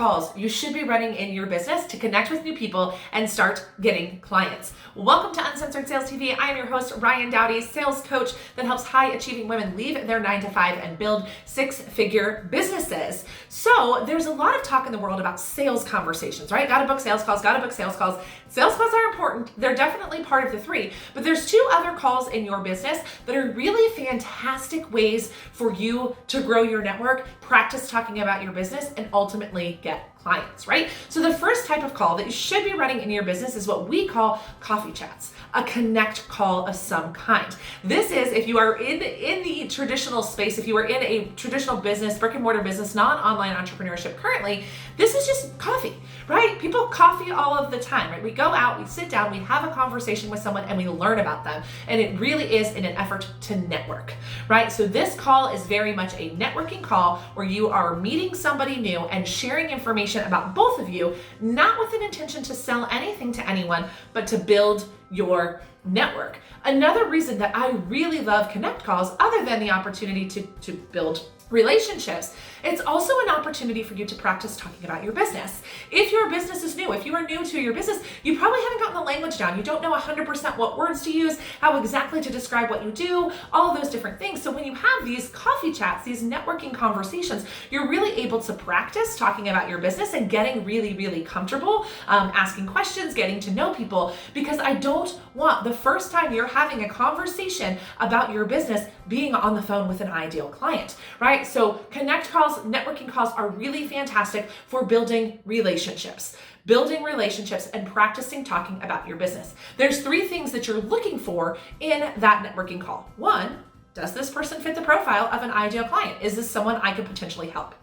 calls you should be running in your business to connect with new people and start getting clients. Welcome to Uncensored Sales TV. I am your host, Ryan Dowdy, sales coach that helps high-achieving women leave their 9-to-5 and build six-figure businesses. So there's a lot of talk in the world about sales conversations, right? Gotta book sales calls, gotta book sales calls. Sales calls are important. They're definitely part of the three, but there's two other calls in your business that are really fantastic ways for you to grow your network, practice talking about your business, and ultimately get clients, right? So the first type of call that you should be running in your business is what we call coffee chats, a connect call of some kind. This is if you are in the traditional space, if you are in a traditional business, brick and mortar business, non-online entrepreneurship currently, this is just coffee, right? People coffee all of the time, right? We go out, we sit down, we have a conversation with someone, and we learn about them. And it really is in an effort to network, right? So this call is very much a networking call where you are meeting somebody new and sharing information about both of you, not with an intention to sell anything to anyone, but to build your network. Another reason that I really love connect calls, other than the opportunity to build relationships, it's also an opportunity for you to practice talking about your business. If your business is new, if you are new to your business, you probably haven't gotten the language down. You don't know 100% what words to use, how exactly to describe what you do, all of those different things. So when you have these coffee chats, these networking conversations, you're really able to practice talking about your business and getting really, really comfortable, asking questions, getting to know people, because I don't want the first time you're having a conversation about your business being on the phone with an ideal client, right? So connect calls, networking calls are really fantastic for building relationships and practicing talking about your business. There's three things that you're looking for in that networking call. One, does this person fit the profile of an ideal client? Is this someone I could potentially help?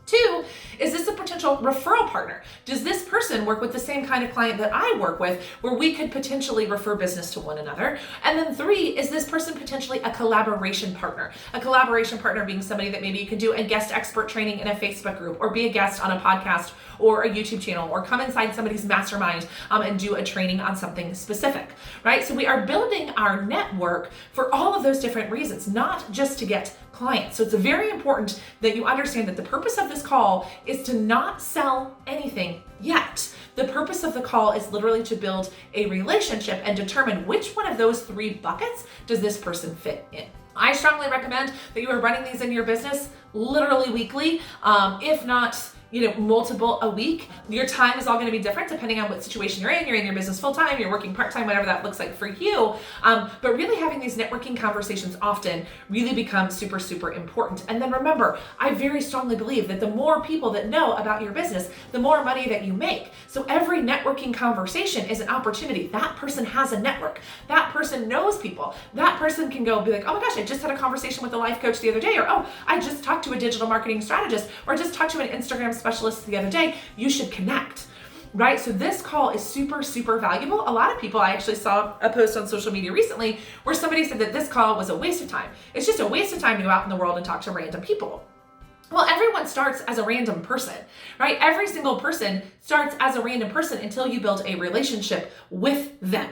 Two, is this a potential referral partner? Does this person work with the same kind of client that I work with where we could potentially refer business to one another? And then three, is this person potentially a collaboration partner? A collaboration partner being somebody that maybe you can do a guest expert training in a Facebook group, or be a guest on a podcast or a YouTube channel, or come inside somebody's mastermind and do a training on something specific, right? So we are building our network for all of those different reasons, not just to get clients. So it's very important that you understand that the purpose of this call is to not sell anything yet. The purpose of the call is literally to build a relationship and determine which one of those three buckets does this person fit in. I strongly recommend that you are running these in your business literally weekly, if not multiple a week. Your time is all going to be different depending on what situation you're in. You're in your business full-time, you're working part-time, whatever that looks like for you. But really having these networking conversations often really becomes super, super important. And then remember, I very strongly believe that the more people that know about your business, the more money that you make. So every networking conversation is an opportunity. That person has a network. That person knows people. That person can go be like, oh my gosh, I just had a conversation with a life coach the other day, or oh, I just talked to a digital marketing strategist, or I just talked to an Instagram specialist the other day. You should connect, right? So this call is super, super valuable. A lot of people, I actually saw a post on social media recently where somebody said that this call was a waste of time. It's just a waste of time to go out in the world and talk to random people. Well, everyone starts as a random person, right? Every single person starts as a random person until you build a relationship with them,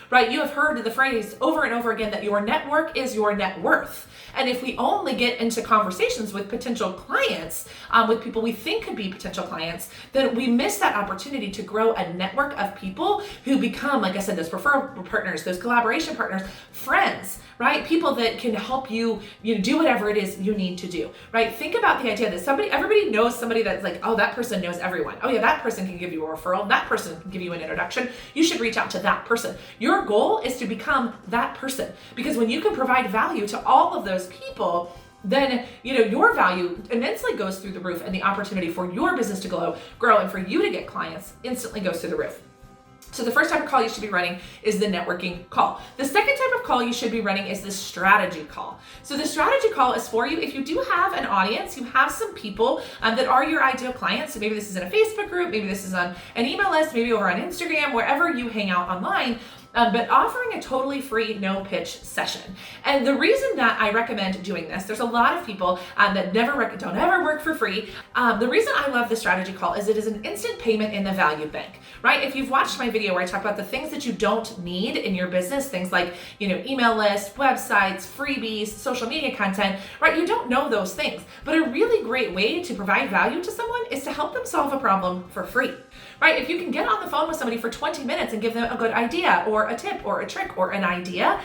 right? You have heard the phrase over and over again that your network is your net worth. And if we only get into conversations with potential clients, with people we think could be potential clients, then we miss that opportunity to grow a network of people who become, like I said, those referral partners, those collaboration partners, friends, right? People that can help you, do whatever it is you need to do, right? Think about the idea that everybody knows somebody that's like, oh, that person knows everyone. Oh yeah, that person can give you a referral. That person can give you an introduction. You should reach out to that person. Your goal is to become that person, because when you can provide value to all of those people, then your value immensely goes through the roof, and the opportunity for your business to grow and for you to get clients instantly goes through the roof. So the first type of call you should be running is the networking call. The second type of call you should be running is the strategy call. So the strategy call is for you if you do have an audience, you have some people that are your ideal clients. So maybe this is in a Facebook group, maybe this is on an email list, maybe over on Instagram, wherever you hang out online. but offering a totally free no pitch session. And the reason that I recommend doing this, there's a lot of people that don't ever work for free. The reason I love the strategy call is it is an instant payment in the value bank, right? If you've watched my video where I talk about the things that you don't need in your business, things like, email lists, websites, freebies, social media content, right? You don't know those things, but a really great way to provide value to someone is to help them solve a problem for free, right? If you can get on the phone with somebody for 20 minutes and give them a good idea or a tip or a trick or an idea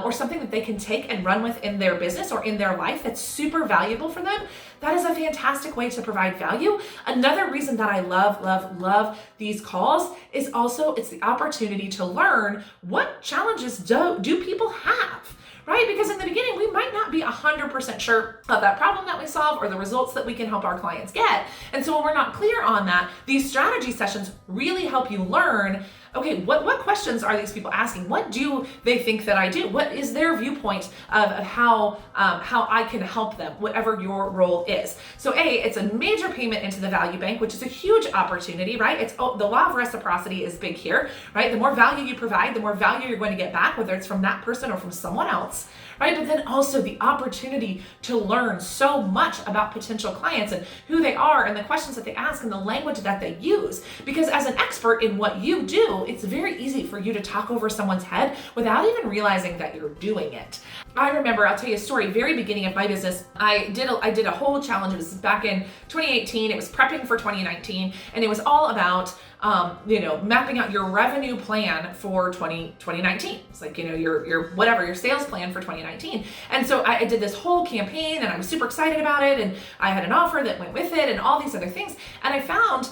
or something that they can take and run with in their business or in their life that's super valuable for them, that is a fantastic way to provide value. Another reason that I love these calls is also it's the opportunity to learn what challenges do people have. Right? Because in the beginning, we might not be 100% sure of that problem that we solve or the results that we can help our clients get. And so when we're not clear on that, these strategy sessions really help you learn, okay, what questions are these people asking? What do they think that I do? What is their viewpoint of how I can help them, whatever your role is? So it's a major payment into the value bank, which is a huge opportunity, right? The law of reciprocity is big here, right? The more value you provide, the more value you're going to get back, whether it's from that person or from someone else, right? But then also the opportunity to learn so much about potential clients and who they are and the questions that they ask and the language that they use. Because as an expert in what you do, it's very easy for you to talk over someone's head without even realizing that you're doing it. I remember, I'll tell you a story, very beginning of my business, I did a whole challenge. It was back in 2018. It was prepping for 2019. And it was all about mapping out your revenue plan for 2019. It's like, your sales plan for 2019. And so I did this whole campaign and I was super excited about it. And I had an offer that went with it and all these other things. And I found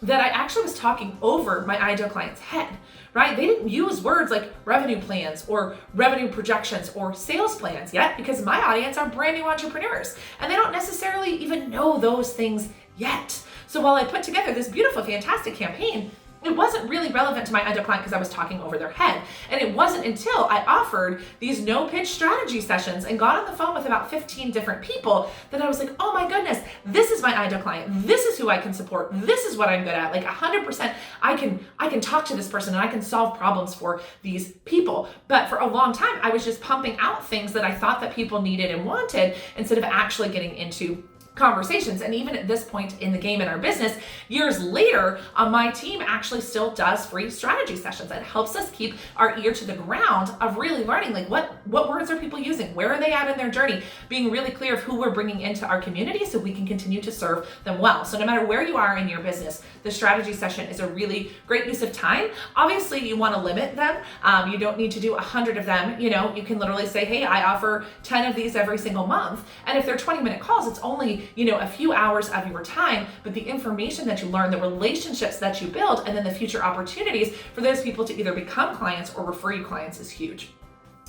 that I actually was talking over my ideal client's head, right? They didn't use words like revenue plans or revenue projections or sales plans yet because my audience are brand new entrepreneurs and they don't necessarily even know those things yet. So while I put together this beautiful, fantastic campaign, it wasn't really relevant to my ideal client because I was talking over their head. And it wasn't until I offered these no pitch strategy sessions and got on the phone with about 15 different people that I was like, oh my goodness, this is my ideal client. This is who I can support. This is what I'm good at. Like 100%, I can talk to this person and I can solve problems for these people. But for a long time, I was just pumping out things that I thought that people needed and wanted instead of actually getting into conversations. And even at this point in the game in our business, years later, my team actually still does free strategy sessions. It helps us keep our ear to the ground of really learning, like what words are people using? Where are they at in their journey? Being really clear of who we're bringing into our community so we can continue to serve them well. So no matter where you are in your business, the strategy session is a really great use of time. Obviously, you want to limit them. You don't need to do 100 of them. You can literally say, hey, I offer 10 of these every single month. And if they're 20-minute calls, it's only a few hours of your time, but the information that you learn, the relationships that you build, and then the future opportunities for those people to either become clients or refer you clients is huge.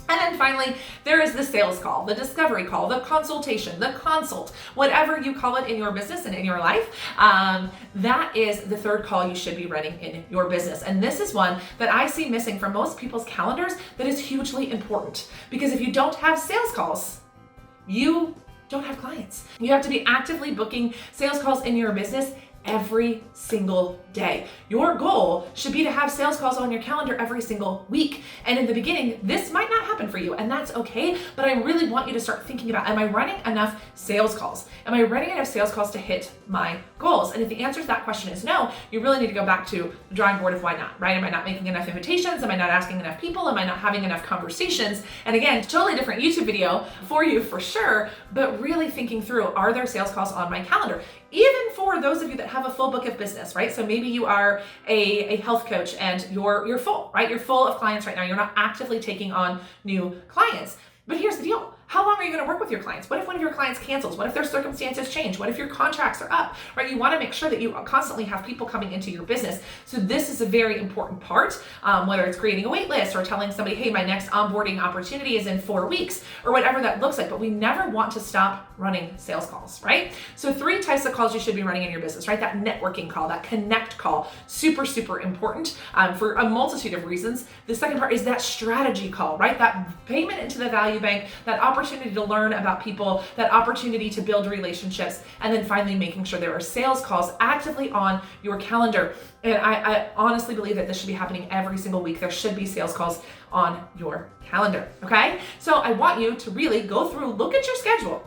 And then finally, there is the sales call, the discovery call, the consultation, the consult, whatever you call it in your business and in your life. That is the third call you should be running in your business. And this is one that I see missing from most people's calendars that is hugely important. Because if you don't have sales calls, you don't have clients. You have to be actively booking sales calls in your business every single day. Your goal should be to have sales calls on your calendar every single week. And in the beginning, this might not happen for you, and that's okay, but I really want you to start thinking about, am I running enough sales calls? Am I running enough sales calls to hit my goals? And if the answer to that question is no, you really need to go back to the drawing board of why not, right? Am I not making enough invitations? Am I not asking enough people? Am I not having enough conversations? And again, totally different YouTube video for you for sure, but really thinking through, are there sales calls on my calendar? Even for those of you that have a full book of business, right? So maybe you are a health coach and you're full, right? You're full of clients right now. You're not actively taking on new clients. But here's the deal. How long are you going to work with your clients? What if one of your clients cancels? What if their circumstances change? What if your contracts are up, right? You want to make sure that you constantly have people coming into your business. So this is a very important part, whether it's creating a wait list or telling somebody, hey, my next onboarding opportunity is in 4 weeks or whatever that looks like. But we never want to stop running sales calls, right? So 3 types of calls you should be running in your business, right? That networking call, that connect call, super, super important for a multitude of reasons. The second part is that strategy call, right? That payment into the value bank, that opportunity to learn about people, that opportunity to build relationships, and then finally making sure there are sales calls actively on your calendar. And I honestly believe that this should be happening every single week. There should be sales calls on your calendar, okay? So I want you to really go through, look at your schedule.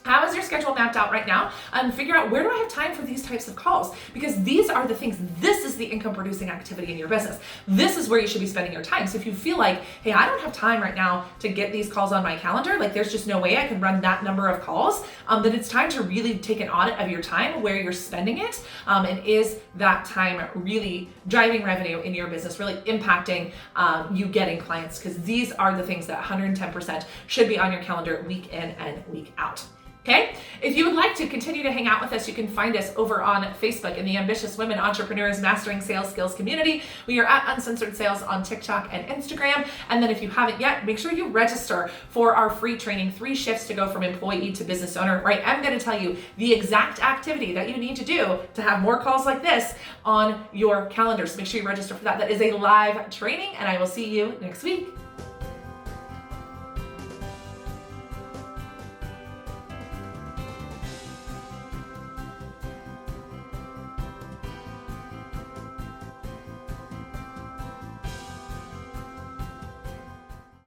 How is your schedule mapped out right now? Figure out, where do I have time for these types of calls? Because these are the things, this is the income producing activity in your business. This is where you should be spending your time. So if you feel like, hey, I don't have time right now to get these calls on my calendar, like there's just no way I can run that number of calls, then it's time to really take an audit of your time, where you're spending it, and is that time really driving revenue in your business, really impacting you getting clients? Because these are the things that 110% should be on your calendar week in and week out. Okay, if you would like to continue to hang out with us, you can find us over on Facebook in the Ambitious Women Entrepreneurs Mastering Sales Skills community. We are at Uncensored Sales on TikTok and Instagram. And then if you haven't yet, make sure you register for our free training, 3 shifts to go from employee to business owner, right? I'm going to tell you the exact activity that you need to do to have more calls like this on your calendar. So make sure you register for that. That is a live training, and I will see you next week.